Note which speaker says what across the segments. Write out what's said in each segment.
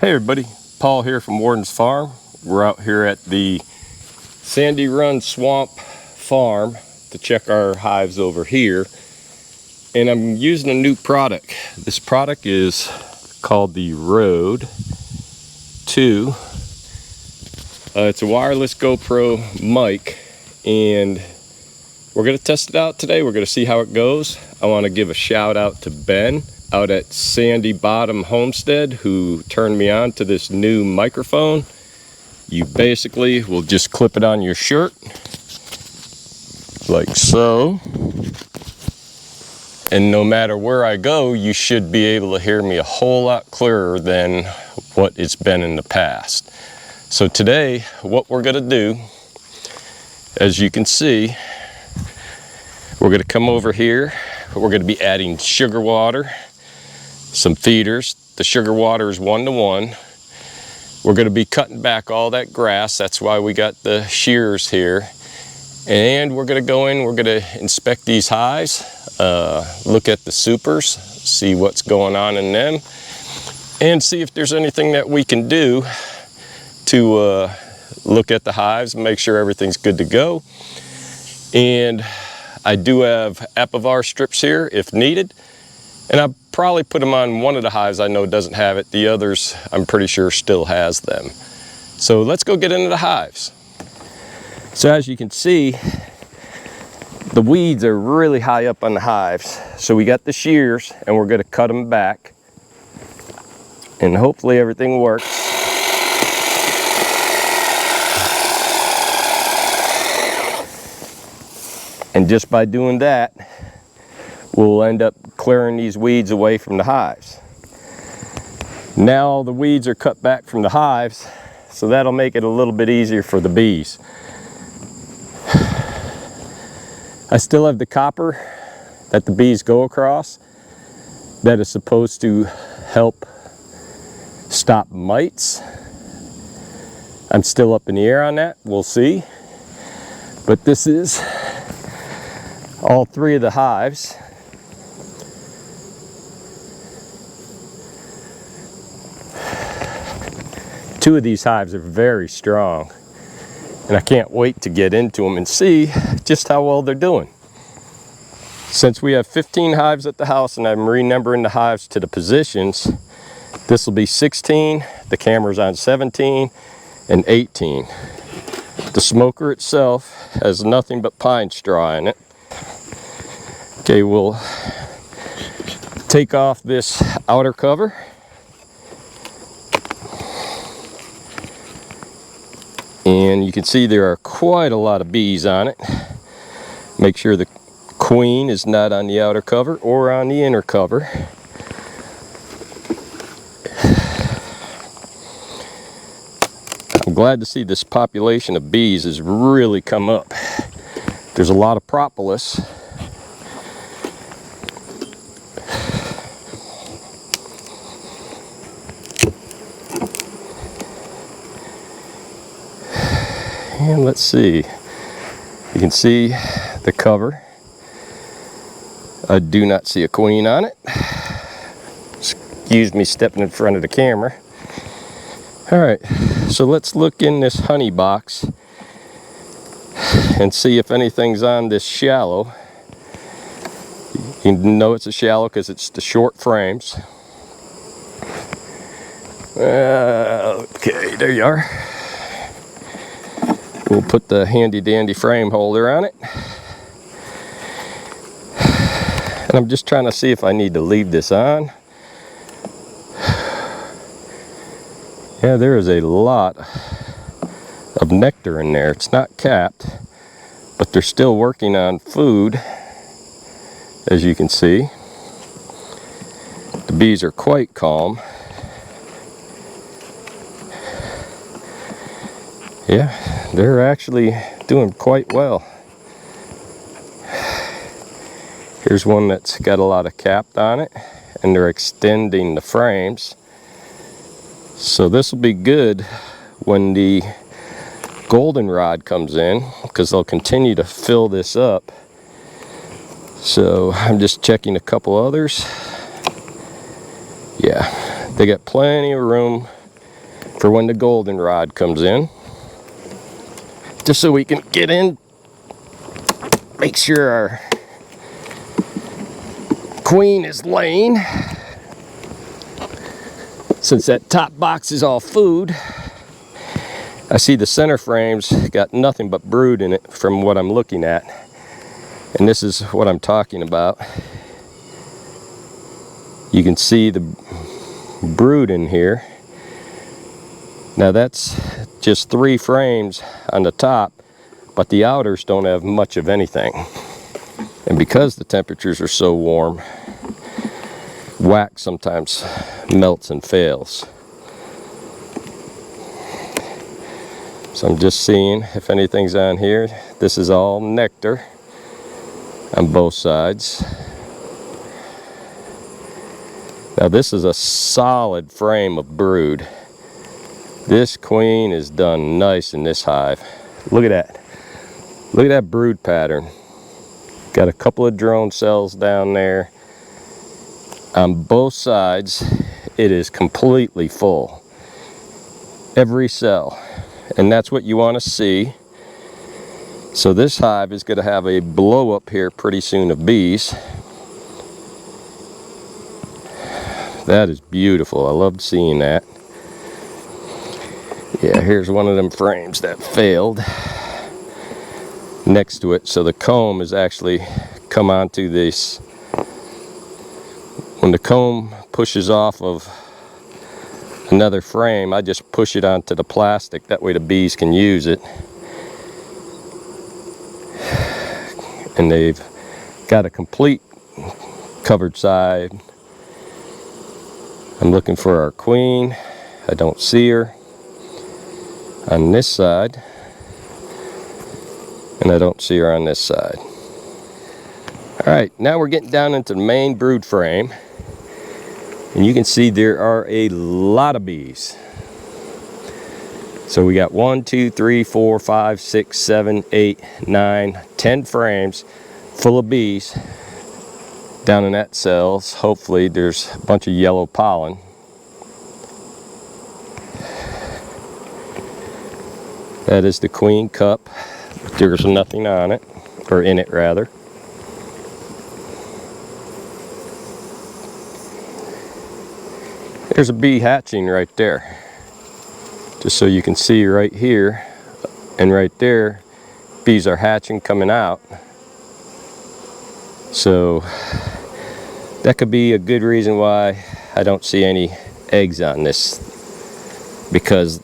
Speaker 1: Hey everybody, Paul here from Warden's Farm. We're out here at the Sandy Run Swamp Farm to check our hives over here. And I'm using a new product. This product is called the Rode 2. It's a wireless GoPro mic, and we're going to test it out today. We're going to see how it goes. I want to give a shout out to Ben out at Sandy Bottom Homestead who turned me on to this new microphone. You basically will just clip it on your shirt like so, and no matter where I go, you should be able to hear me a whole lot clearer than what it's been in the past. So today, what we're gonna do, as you can see, we're gonna come over here. We're gonna be adding sugar water, some feeders. The sugar water is 1-to-1. We're going to be cutting back all that grass. That's why we got the shears here. And we're going to go in, we're going to inspect these hives, look at the supers, see what's going on in them, and see if there's anything that we can do to look at the hives and make sure everything's good to go. And I do have Apivar strips here if needed. And I'll probably put them on one of the hives I know doesn't have it. The others, I'm pretty sure, still has them. So let's go get into the hives. So as you can see, the weeds are really high up on the hives. So we got the shears and we're gonna cut them back. And hopefully everything works. And just by doing that, we'll end up clearing these weeds away from the hives. Now the weeds are cut back from the hives, so that'll make it a little bit easier for the bees. I still have the copper that the bees go across that is supposed to help stop mites. I'm still up in the air on that, we'll see. But this is all three of the hives. Two of these hives are very strong, and I can't wait to get into them and see just how well they're doing. Since we have 15 hives at the house and I'm renumbering the hives to the positions, this will be 16, the camera's on 17 and 18. The smoker itself has nothing but pine straw in it. Okay, we'll take off this outer cover. And you can see there are quite a lot of bees on it. Make sure the queen is not on the outer cover or on the inner cover. I'm glad to see this population of bees has really come up. There's a lot of propolis. And let's see, you can see the cover. I do not see a queen on it. Excuse me stepping in front of the camera. All right, so let's look in this honey box and see if anything's on this shallow. You know it's a shallow because it's the short frames. Okay, there you are. We'll put the handy dandy frame holder on it. And I'm just trying to see if I need to leave this on. Yeah, there is a lot of nectar in there. It's not capped, but they're still working on food, as you can see. The bees are quite calm. Yeah, they're actually doing quite well. Here's one that's got a lot of capped on it, and they're extending the frames. So this will be good when the goldenrod comes in, because they'll continue to fill this up. So I'm just checking a couple others. Yeah, they got plenty of room for when the goldenrod comes in. Just so we can get in, make sure our queen is laying. Since that top box is all food, I see the center frame's got nothing but brood in it from what I'm looking at. And this is what I'm talking about. You can see the brood in here. Now that's just 3 frames on the top, but the outers don't have much of anything. And because the temperatures are so warm, wax sometimes melts and fails. So I'm just seeing if anything's on here. This is all nectar on both sides. Now this is a solid frame of brood. This queen is done nice in this hive. Look at that. Look at that brood pattern. Got a couple of drone cells down there. On both sides, it is completely full. Every cell. And that's what you want to see. So this hive is going to have a blow up here pretty soon of bees. That is beautiful. I loved seeing that. Yeah, here's one of them frames that failed next to it. So the comb is actually come onto this. When the comb pushes off of another frame, I just push it onto the plastic. That way the bees can use it. And they've got a complete covered side. I'm looking for our queen. I don't see her on this side, and I don't see her on this side. Alright, now we're getting down into the main brood frame, and you can see there are a lot of bees. So we got 1, 2, 3, 4, 5, 6, 7, 8, 9, 10 frames full of bees down in that cells. Hopefully there's a bunch of yellow pollen. That is the queen cup. There's nothing on it, or in it rather. There's a bee hatching right there. Just so you can see right here and right there, bees are hatching, coming out. So that could be a good reason why I don't see any eggs on this, because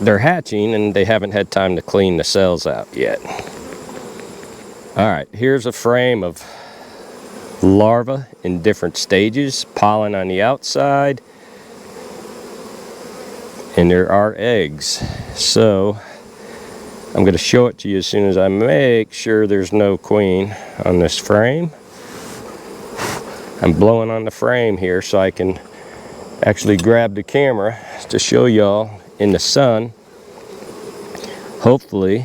Speaker 1: they're hatching and they haven't had time to clean the cells out yet. Alright, here's a frame of larvae in different stages, pollen on the outside, and there are eggs. So I'm going to show it to you as soon as I make sure there's no queen on this frame. I'm blowing on the frame here so I can actually grab the camera to show y'all in the sun. Hopefully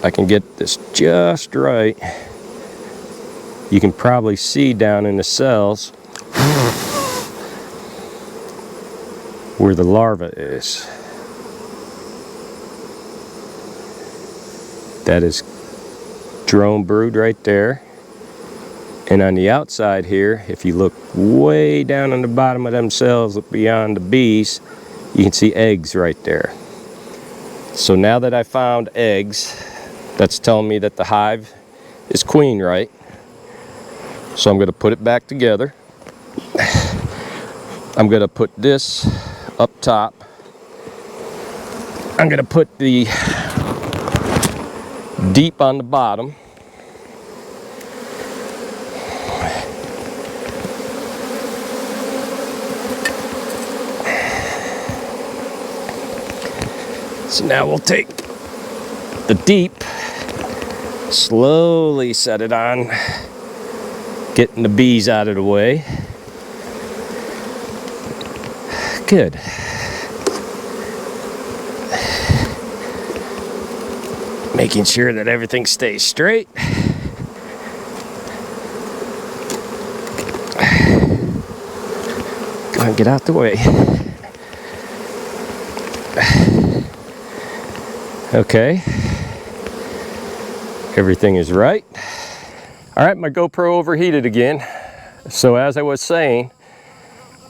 Speaker 1: I can get this just right. You can probably see down in the cells where the larva is. That is drone brood right there. And on the outside here, if you look way down on the bottom of them cells beyond the bees, you can see eggs right there. So now that I found eggs, that's telling me that the hive is queen right. So I'm going to put it back together. I'm going to put this up top. I'm going to put the deep on the bottom. So now we'll take the deep, slowly set it on, getting the bees out of the way. Good. Making sure that everything stays straight. Go on, get out the way. Okay. Everything is right. All right, my GoPro overheated again. So as I was saying,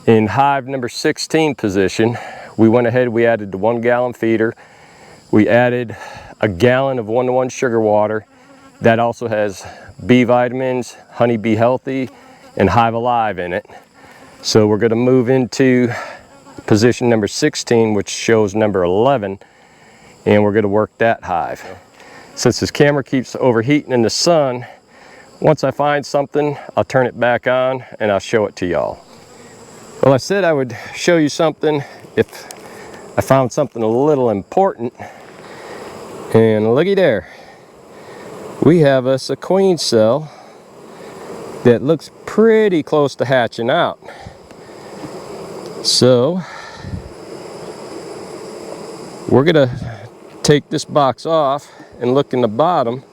Speaker 1: in hive number 16 position, we went ahead, we added the 1 gallon feeder. We added a gallon of 1-to-1 sugar water. That also has bee vitamins, Honey Bee Healthy, and Hive Alive in it. So we're gonna move into position number 16, which shows number 11, and we're gonna work that hive. Since this camera keeps overheating in the sun, once I find something, I'll turn it back on and I'll show it to y'all. Well, I said I would show you something if I found something a little important. And looky there. We have us a queen cell that looks pretty close to hatching out. So we're gonna take this box off and look in the bottom,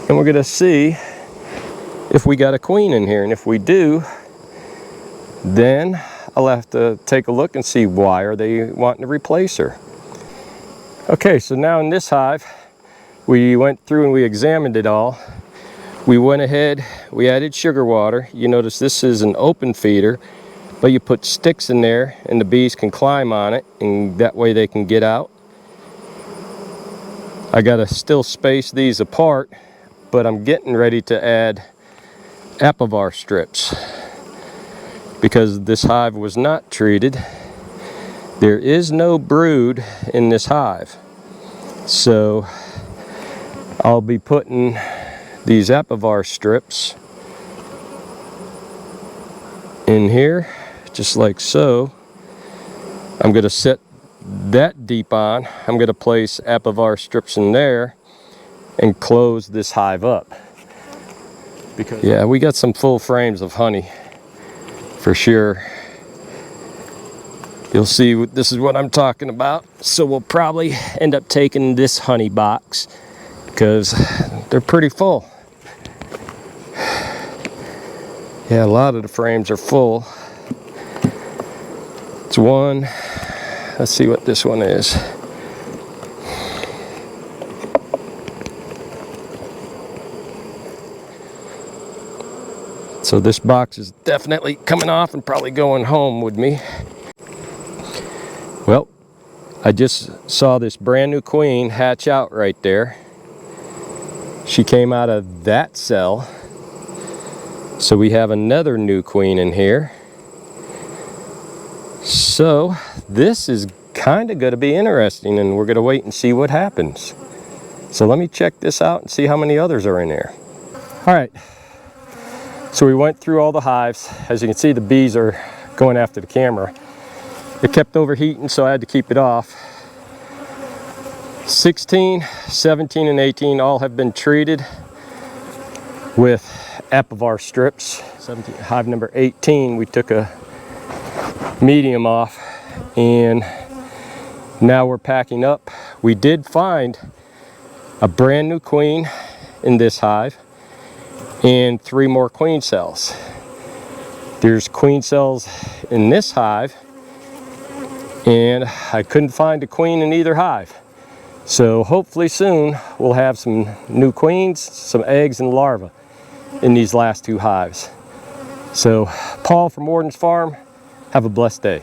Speaker 1: and we're gonna see if we got a queen in here. And if we do, then I'll have to take a look and see why are they wanting to replace her. Okay, so now in this hive, we went through and we examined it all. We went ahead, we added sugar water. You notice this is an open feeder, but you put sticks in there and the bees can climb on it, and that way they can get out. I gotta still space these apart, but I'm getting ready to add apivar strips because this hive was not treated. There is no brood in this hive. So I'll be putting these apivar strips in here, just like so. I'm going to set that deep on. I'm going to place apivar strips in there and close this hive up. Because yeah, we got some full frames of honey for sure. You'll see this is what I'm talking about. So we'll probably end up taking this honey box because they're pretty full. Yeah, a lot of the frames are full. It's one. Let's see what this one is. So this box is definitely coming off and probably going home with me. Well, I just saw this brand new queen hatch out right there. She came out of that cell. So we have another new queen in here. So this is kind of going to be interesting, and we're going to wait and see what happens. So let me check this out and see how many others are in there. All right. So we went through all the hives. As you can see, the bees are going after the camera. It kept overheating, so I had to keep it off. 16, 17, and 18 all have been treated with apivar strips. 17, hive number 18, we took a medium off, and now we're packing up. We did find a brand new queen in this hive and 3 more queen cells. There's queen cells in this hive, and I couldn't find a queen in either hive. So hopefully soon we'll have some new queens, some eggs, and larvae in these last 2 hives. So Paul from Warden's Farm, have a blessed day.